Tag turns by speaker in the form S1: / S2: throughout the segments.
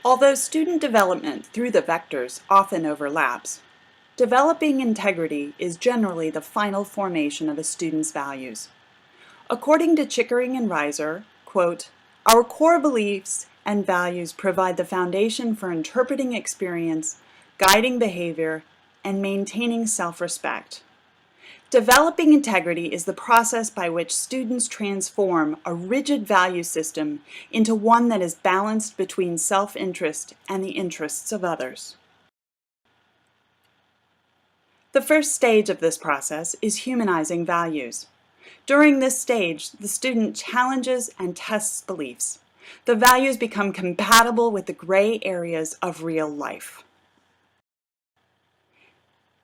S1: Although student development through the vectors often overlaps, developing integrity is generally the final formation of a student's values. According to Chickering and Reiser, quote, "Our core beliefs and values provide the foundation for interpreting experience, guiding behavior, and maintaining self-respect. Developing integrity is the process by which students transform a rigid value system into one that is balanced between self-interest and the interests of others." The first stage of this process is humanizing values. During this stage, the student challenges and tests beliefs. The values become compatible with the gray areas of real life.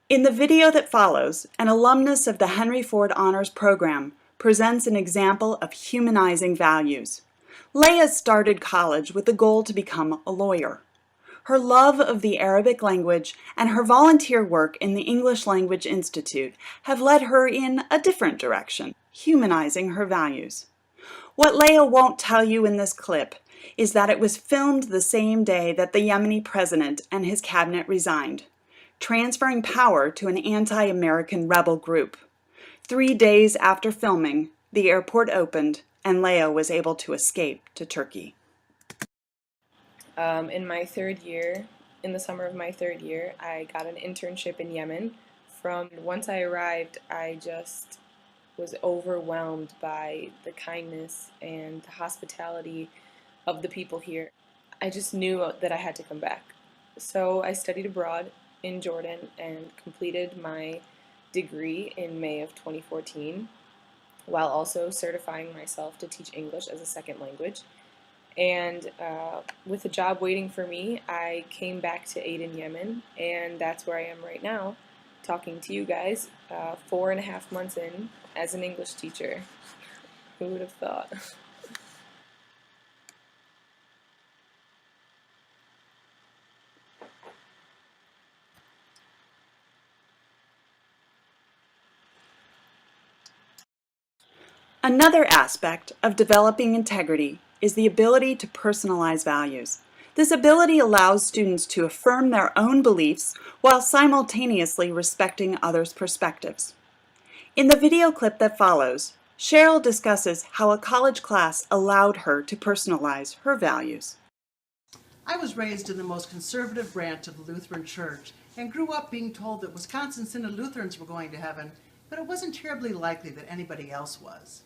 S1: In the video that follows, an alumnus of the Henry Ford Honors Program presents an example of humanizing values. Leah started college with the goal to become a lawyer. Her love of the Arabic language and her volunteer work in the English Language Institute have led her in a different direction, humanizing her values. What Leah won't tell you in this clip is that it was filmed the same day that the Yemeni president and his cabinet resigned, transferring power to an anti-American rebel group. 3 days after filming, the airport opened and Leah was able to escape to Turkey.
S2: In my third year, in the summer of my third year, I got an internship in Yemen. Once I arrived, I just was overwhelmed by the kindness and the hospitality of the people here. I just knew that I had to come back. So I studied abroad in Jordan and completed my degree in May of 2014, while also certifying myself to teach English as a second language. And with a job waiting for me, I came back to Aden, Yemen, and that's where I am right now, talking to you guys 4.5 months in as an English teacher. Who would have thought?
S1: Another aspect of developing integrity is the ability to personalize values. This ability allows students to affirm their own beliefs while simultaneously respecting others' perspectives. In the video clip that follows, Cheryl discusses how a college class allowed her to personalize her values.
S3: I was raised in the most conservative branch of the Lutheran Church and grew up being told that Wisconsin Synod Lutherans were going to heaven, but it wasn't terribly likely that anybody else was.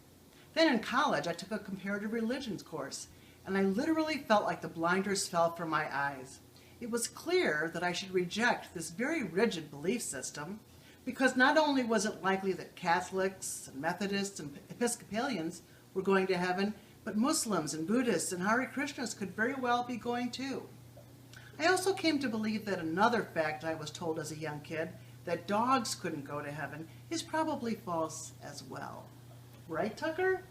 S3: Then in college, I took a comparative religions course, and I literally felt like the blinders fell from my eyes. It was clear that I should reject this very rigid belief system, because not only was it likely that Catholics and Methodists and Episcopalians were going to heaven, but Muslims and Buddhists and Hare Krishnas could very well be going too. I also came to believe that another fact I was told as a young kid, that dogs couldn't go to heaven, is probably false as well. Right, Tucker?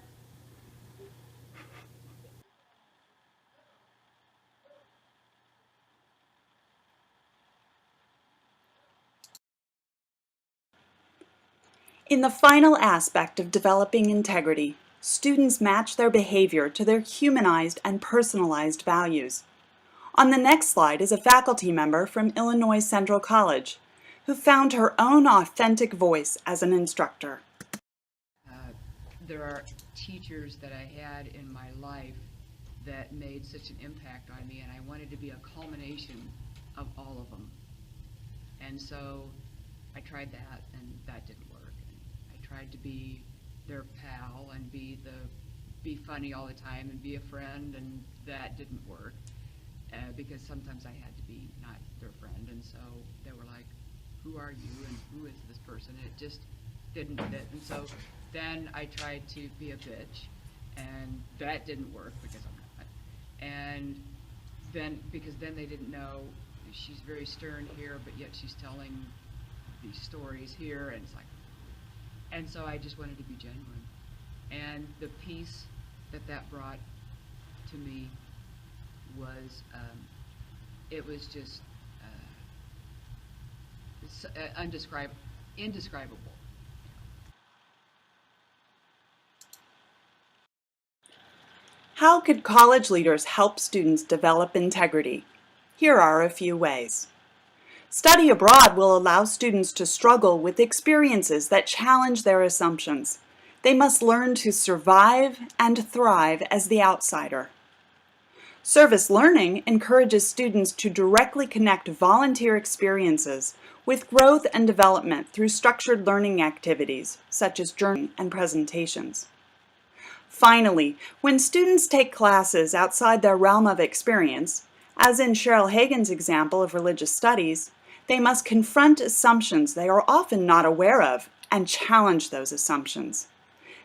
S1: In the final aspect of developing integrity, students match their behavior to their humanized and personalized values. On the next slide is a faculty member from Illinois Central College who found her own authentic voice as an instructor.
S4: There are teachers that I had in my life that made such an impact on me, and I wanted to be a culmination of all of them. And so I tried that, and that didn't work. And I tried to be their pal and be funny all the time and be a friend, and that didn't work because sometimes I had to be not their friend, and so they were like, "Who are you and who is this person?" And it just didn't fit. And so then I tried to be a bitch, and that didn't work because I'm not. And then, because then they didn't know, she's very stern here, but yet she's telling these stories here, and it's like, and so I just wanted to be genuine. And the peace that brought to me was, it was just indescribable.
S1: How could college leaders help students develop integrity? Here are a few ways. Study abroad will allow students to struggle with experiences that challenge their assumptions. They must learn to survive and thrive as the outsider. Service learning encourages students to directly connect volunteer experiences with growth and development through structured learning activities, such as journaling and presentations. Finally, when students take classes outside their realm of experience, as in Cheryl Hagan's example of religious studies, they must confront assumptions they are often not aware of and challenge those assumptions.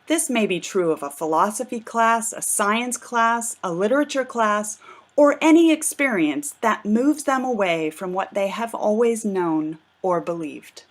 S1: This may be true of a philosophy class, a science class, a literature class, or any experience that moves them away from what they have always known or believed.